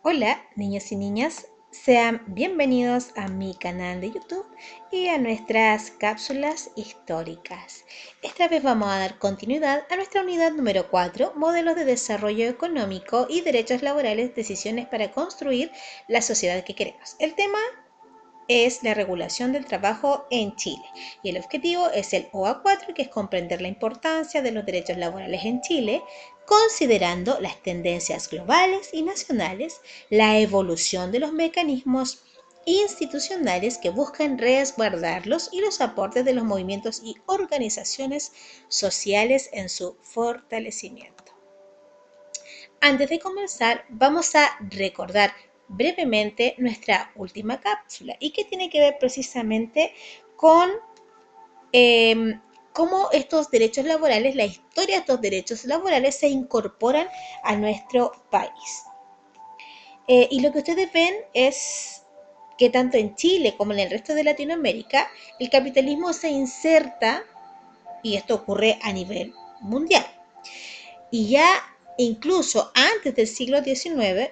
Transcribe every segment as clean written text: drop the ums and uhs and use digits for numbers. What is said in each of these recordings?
Hola, niños y niñas, sean bienvenidos a mi canal de YouTube y a nuestras cápsulas históricas. Esta vez vamos a dar continuidad a nuestra unidad número 4, Modelos de Desarrollo Económico y Derechos Laborales, Decisiones para construir la sociedad que queremos. El tema es la regulación del trabajo en Chile y el objetivo es el OA4, que es comprender la importancia de los derechos laborales en Chile, considerando las tendencias globales y nacionales, la evolución de los mecanismos institucionales que buscan resguardarlos y los aportes de los movimientos y organizaciones sociales en su fortalecimiento. Antes de comenzar, vamos a recordar brevemente nuestra última cápsula y que tiene que ver precisamente con eh, cómo estos derechos laborales, la historia de estos derechos laborales se incorporan a nuestro país. Y lo que ustedes ven es que tanto en Chile como en el resto de Latinoamérica, el capitalismo se inserta, y esto ocurre a nivel mundial. Y ya incluso antes del siglo XIX,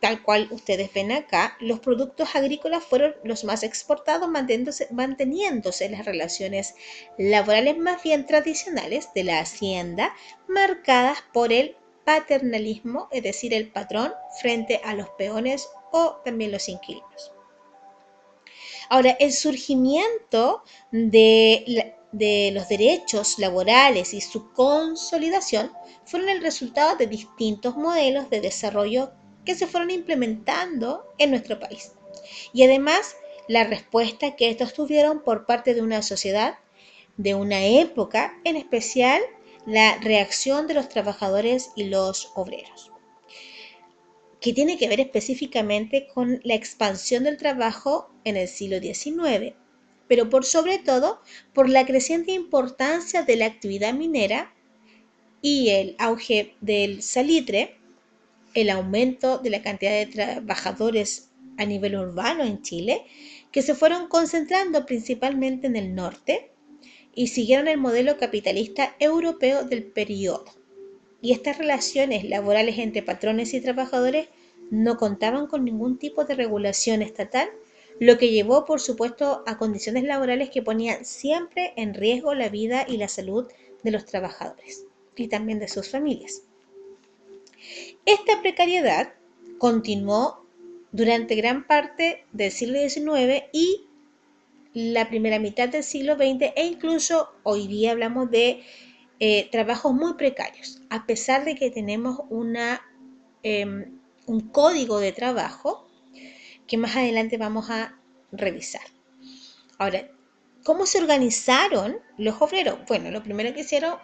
tal cual ustedes ven acá, los productos agrícolas fueron los más exportados, manteniéndose las relaciones laborales más bien tradicionales de la hacienda, marcadas por el paternalismo, es decir, el patrón frente a los peones o también los inquilinos. Ahora, el surgimiento de los derechos laborales y su consolidación fueron el resultado de distintos modelos de desarrollo que se fueron implementando en nuestro país. Y además, la respuesta que estos tuvieron por parte de una sociedad, de una época, en especial la reacción de los trabajadores y los obreros, que tiene que ver específicamente con la expansión del trabajo en el siglo XIX, pero por sobre todo por la creciente importancia de la actividad minera y el auge del salitre, el aumento de la cantidad de trabajadores a nivel urbano en Chile, que se fueron concentrando principalmente en el norte y siguieron el modelo capitalista europeo del periodo. Y estas relaciones laborales entre patrones y trabajadores no contaban con ningún tipo de regulación estatal, lo que llevó, por supuesto, a condiciones laborales que ponían siempre en riesgo la vida y la salud de los trabajadores y también de sus familias. Esta precariedad continuó durante gran parte del siglo XIX y la primera mitad del siglo XX, e incluso hoy día hablamos de trabajos muy precarios, a pesar de que tenemos eh, un código de trabajo que más adelante vamos a revisar. Ahora, ¿cómo se organizaron los obreros? Bueno, lo primero que hicieron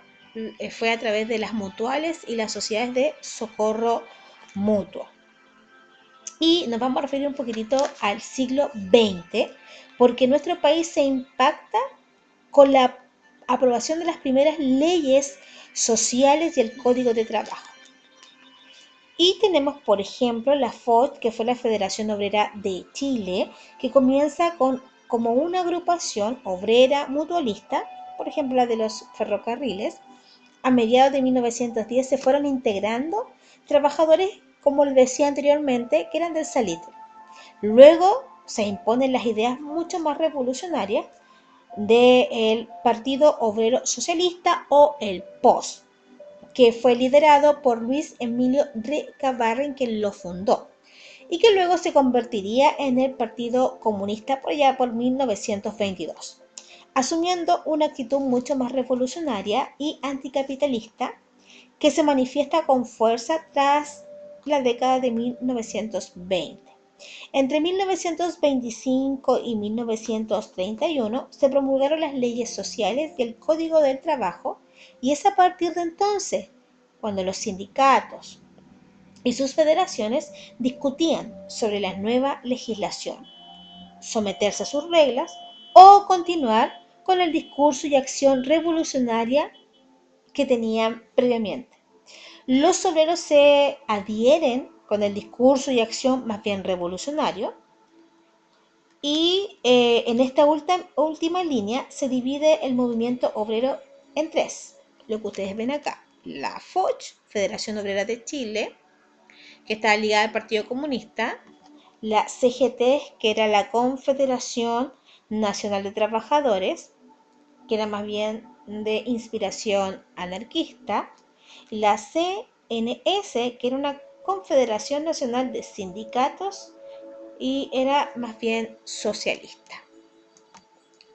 fue a través de las mutuales y las sociedades de socorro mutuo. Y nos vamos a referir un poquitito al siglo XX, porque nuestro país se impacta con la aprobación de las primeras leyes sociales y el Código de Trabajo. Y tenemos, por ejemplo, la FOCH, que fue la Federación Obrera de Chile, que comienza como una agrupación obrera mutualista, por ejemplo, la de los ferrocarriles. A mediados de 1910 se fueron integrando trabajadores, como les decía anteriormente, que eran del salitre. Luego se imponen las ideas mucho más revolucionarias del Partido Obrero Socialista o el POS, que fue liderado por Luis Emilio Recabarren, quien lo fundó, y que luego se convertiría en el Partido Comunista por allá por 1922, asumiendo una actitud mucho más revolucionaria y anticapitalista que se manifiesta con fuerza tras la década de 1920. Entre 1925 y 1931 se promulgaron las leyes sociales y el Código del Trabajo, y es a partir de entonces cuando los sindicatos y sus federaciones discutían sobre la nueva legislación, someterse a sus reglas o continuar con el discurso y acción revolucionaria que tenían previamente. Los obreros se adhieren con el discurso y acción más bien revolucionario, y en esta última línea se divide el movimiento obrero en tres. Lo que ustedes ven acá: la FOCH, Federación Obrera de Chile, que estaba ligada al Partido Comunista, la CGT, que era la Confederación Nacional de Trabajadores, que era más bien de inspiración anarquista, la CNS, que era una Confederación Nacional de Sindicatos y era más bien socialista.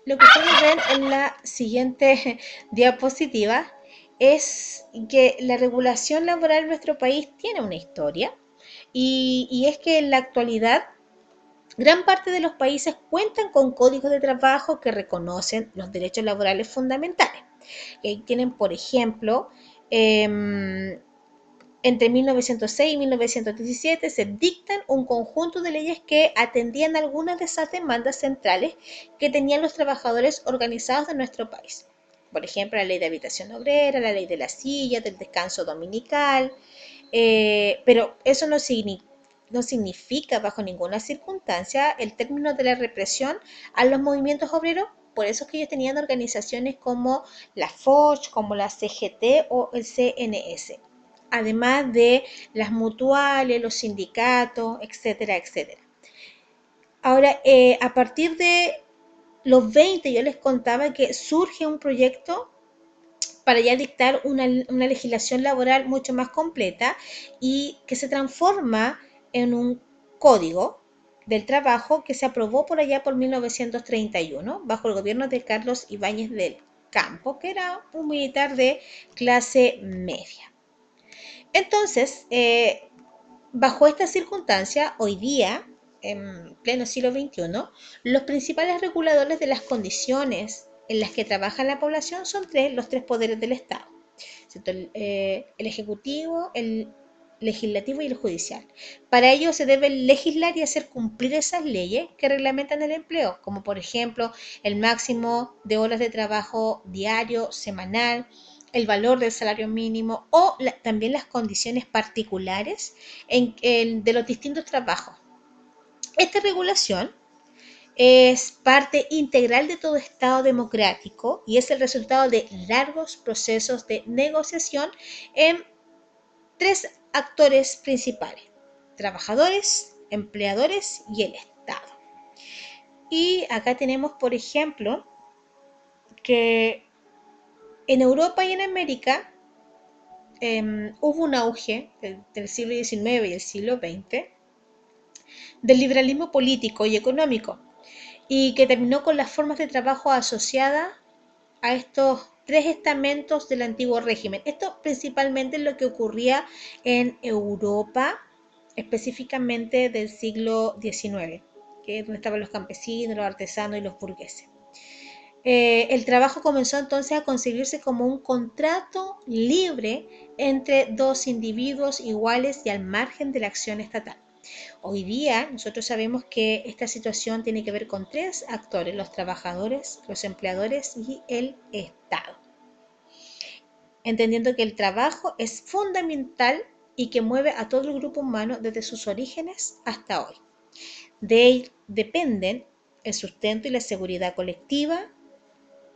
Lo que ustedes ven en la siguiente diapositiva es que la regulación laboral en nuestro país tiene una historia y es que en la actualidad gran parte de los países cuentan con códigos de trabajo que reconocen los derechos laborales fundamentales. Y ahí tienen, por ejemplo, entre 1906 y 1917 se dictan un conjunto de leyes que atendían algunas de esas demandas centrales que tenían los trabajadores organizados de nuestro país. Por ejemplo, la ley de habitación obrera, la ley de la silla, del descanso dominical, pero eso no significa bajo ninguna circunstancia el término de la represión a los movimientos obreros. Por eso es que ellos tenían organizaciones como la FOCH, como la CGT o el CNS, además de las mutuales, los sindicatos, etcétera, etcétera. Ahora, a partir de los 20, yo les contaba que surge un proyecto para ya dictar una legislación laboral mucho más completa y que se transforma en un código del trabajo que se aprobó por allá por 1931 bajo el gobierno de Carlos Ibáñez del Campo, que era un militar de clase media. Entonces, bajo esta circunstancia, hoy día, en pleno siglo XXI, los principales reguladores de las condiciones en las que trabaja la población son los tres poderes del Estado, ¿cierto? El Ejecutivo, el Legislativo y el Judicial. Para ello se debe legislar y hacer cumplir esas leyes que reglamentan el empleo, como por ejemplo el máximo de horas de trabajo diario, semanal, el valor del salario mínimo o también las condiciones particulares de los distintos trabajos. Esta regulación es parte integral de todo Estado democrático y es el resultado de largos procesos de negociación en tres actores principales: trabajadores, empleadores y el Estado. Y acá tenemos, por ejemplo, que en Europa y en América hubo un auge del siglo XIX y el siglo XX del liberalismo político y económico, y que terminó con las formas de trabajo asociadas a estos tres estamentos del antiguo régimen. Esto principalmente es lo que ocurría en Europa, específicamente del siglo XIX, que es donde estaban los campesinos, los artesanos y los burgueses. El trabajo comenzó entonces a concebirse como un contrato libre entre dos individuos iguales y al margen de la acción estatal. Hoy día nosotros sabemos que esta situación tiene que ver con tres actores: los trabajadores, los empleadores y el Estado. Entendiendo que el trabajo es fundamental y que mueve a todo el grupo humano desde sus orígenes hasta hoy. De él dependen el sustento y la seguridad colectiva,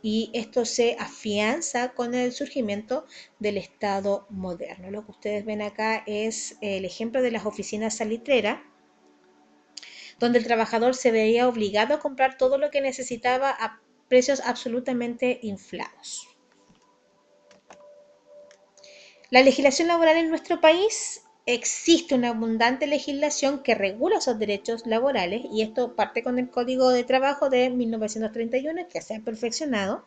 y esto se afianza con el surgimiento del Estado moderno. Lo que ustedes ven acá es el ejemplo de las oficinas salitreras, donde el trabajador se veía obligado a comprar todo lo que necesitaba a precios absolutamente inflados. La legislación laboral en nuestro país: existe una abundante legislación que regula esos derechos laborales, y esto parte con el Código de Trabajo de 1931, que se ha perfeccionado.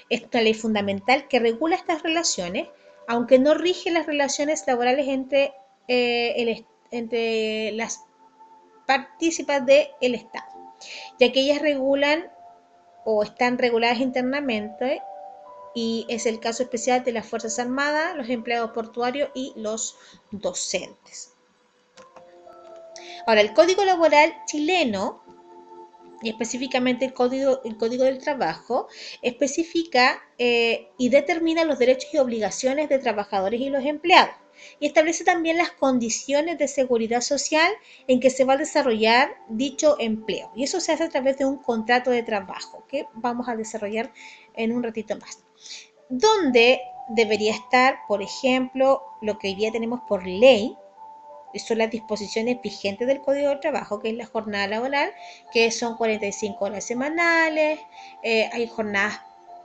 Es una ley fundamental que regula estas relaciones, aunque no rige las relaciones laborales entre las partícipas del Estado, ya que ellas regulan o están reguladas internamente, y es el caso especial de las Fuerzas Armadas, los empleados portuarios y los docentes. Ahora, el Código Laboral chileno, y específicamente el Código del Trabajo, especifica y determina los derechos y obligaciones de trabajadores y los empleados, y establece también las condiciones de seguridad social en que se va a desarrollar dicho empleo. Y eso se hace a través de un contrato de trabajo que vamos a desarrollar en un ratito más. Donde debería estar, por ejemplo, lo que hoy día tenemos por ley, son las disposiciones vigentes del Código de Trabajo, que es la jornada laboral, que son 45 horas semanales, hay jornadas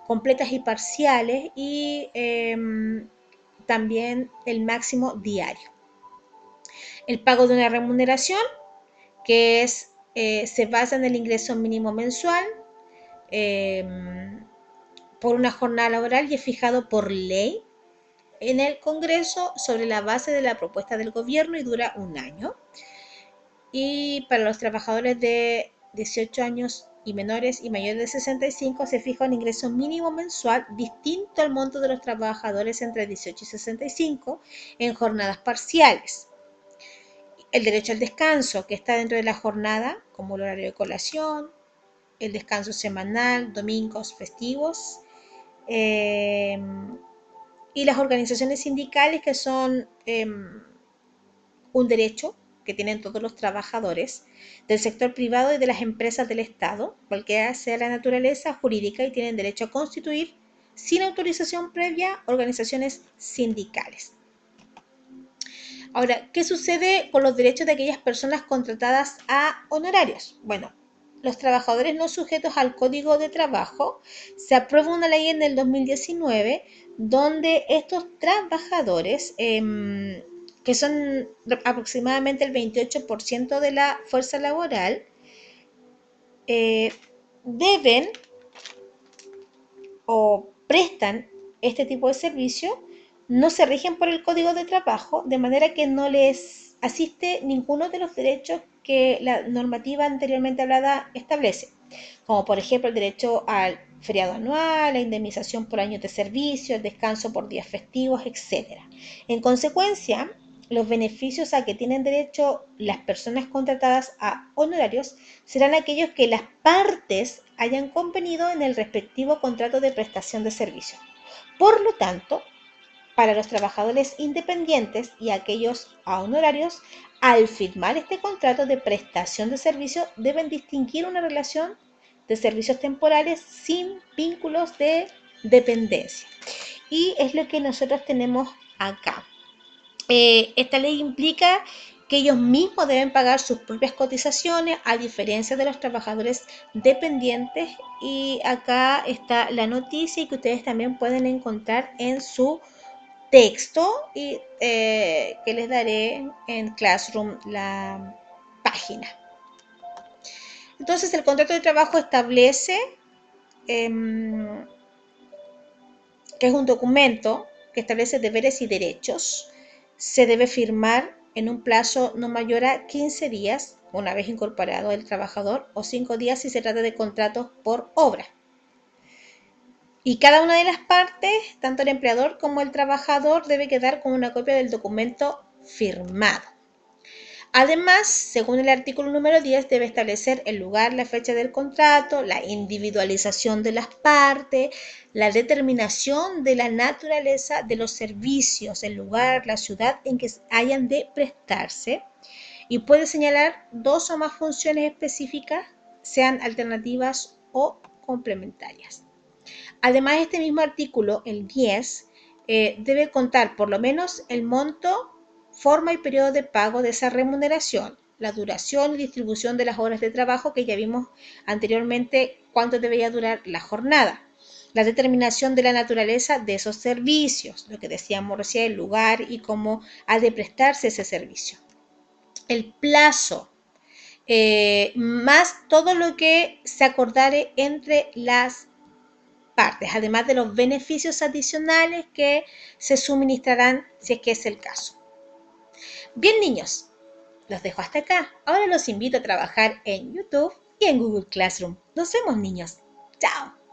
completas y parciales y también el máximo diario. El pago de una remuneración que se basa en el ingreso mínimo mensual por una jornada laboral y es fijado por ley en el Congreso sobre la base de la propuesta del gobierno y dura un año. Y para los trabajadores de 18 años y menores y mayores de 65 se fija un ingreso mínimo mensual distinto al monto de los trabajadores entre 18 y 65 en jornadas parciales. El derecho al descanso, que está dentro de la jornada, como el horario de colación, el descanso semanal, domingos, festivos, y las organizaciones sindicales, que son un derecho que tienen todos los trabajadores del sector privado y de las empresas del Estado, cualquiera sea la naturaleza jurídica, y tienen derecho a constituir sin autorización previa organizaciones sindicales. Ahora, ¿qué sucede con los derechos de aquellas personas contratadas a honorarios? Bueno, los trabajadores no sujetos al Código de Trabajo, se aprueba una ley en el 2019 donde estos trabajadores, que son aproximadamente el 28% de la fuerza laboral, deben o prestan este tipo de servicio, no se rigen por el Código de Trabajo, de manera que no les asiste ninguno de los derechos que la normativa anteriormente hablada establece, como por ejemplo el derecho al feriado anual, la indemnización por años de servicio, el descanso por días festivos, etc. En consecuencia, los beneficios a que tienen derecho las personas contratadas a honorarios serán aquellos que las partes hayan convenido en el respectivo contrato de prestación de servicio. Por lo tanto, para los trabajadores independientes y aquellos a honorarios, al firmar este contrato de prestación de servicio, deben distinguir una relación de servicios temporales sin vínculos de dependencia. Y es lo que nosotros tenemos acá. Esta ley implica que ellos mismos deben pagar sus propias cotizaciones, a diferencia de los trabajadores dependientes. Y acá está la noticia que ustedes también pueden encontrar en su texto, y que les daré en Classroom la página. Entonces, el contrato de trabajo establece que es un documento que establece deberes y derechos. Se debe firmar en un plazo no mayor a 15 días, una vez incorporado el trabajador, o 5 días si se trata de contratos por obra. Y cada una de las partes, tanto el empleador como el trabajador, debe quedar con una copia del documento firmado. Además, según el artículo número 10, debe establecer el lugar, la fecha del contrato, la individualización de las partes, la determinación de la naturaleza de los servicios, el lugar, la ciudad en que hayan de prestarse, y puede señalar 2 o más funciones específicas, sean alternativas o complementarias. Además, este mismo artículo, el 10, debe contar por lo menos el monto, forma y periodo de pago de esa remuneración, la duración y distribución de las horas de trabajo, que ya vimos anteriormente cuánto debería durar la jornada, la determinación de la naturaleza de esos servicios, lo que decíamos recién, el lugar y cómo ha de prestarse ese servicio, el plazo, más todo lo que se acordare entre las partes, además de los beneficios adicionales que se suministrarán si es que es el caso. Bien, niños, los dejo hasta acá. Ahora los invito a trabajar en YouTube y en Google Classroom. Nos vemos, niños. Chao.